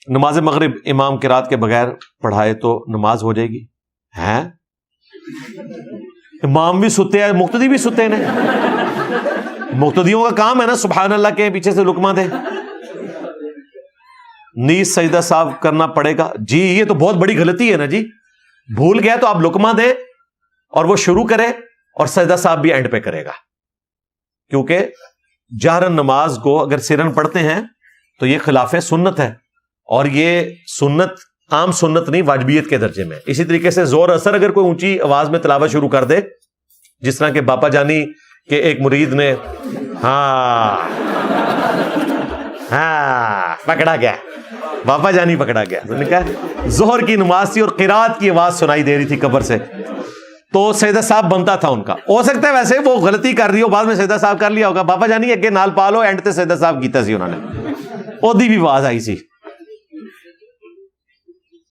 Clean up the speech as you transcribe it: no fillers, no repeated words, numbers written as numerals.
نماز مغرب امام قرات کے بغیر پڑھائے تو نماز ہو جائے گی؟ ہیں امام بھی ستے ہیں، مقتدی بھی ستے ہیں، مقتدیوں کا کام ہے نا سبحان اللہ کے پیچھے سے لقمہ دے. نیز سجدہ صاحب کرنا پڑے گا؟ جی یہ تو بہت بڑی غلطی ہے نا جی. بھول گیا تو آپ لقمہ دیں اور وہ شروع کرے اور سجدہ صاحب بھی اینڈ پہ کرے گا، کیونکہ جہرن نماز کو اگر سرن پڑھتے ہیں تو یہ خلاف سنت ہے، اور یہ سنت عام سنت نہیں، واجبیت کے درجے میں. اسی طریقے سے زور اثر اگر کوئی اونچی آواز میں تلاوت شروع کر دے، جس طرح کہ باپا جانی کے ایک مرید نے پکڑا گیا، باپا جانی پکڑا گیا. انہوں نے کہا ظہر کی نماز تھی اور قرات کی آواز سنائی دے رہی تھی قبر سے، تو سجدہ صاحب بنتا تھا ان کا. ہو سکتا ہے ویسے وہ غلطی کر رہی ہو، بعد میں سجدہ صاحب کر لیا ہوگا. باپا جانی اگے نال پالو اینڈ تے سجدہ صاحب کیتا سی انہوں نے، اودی بھی آواز آئی سی.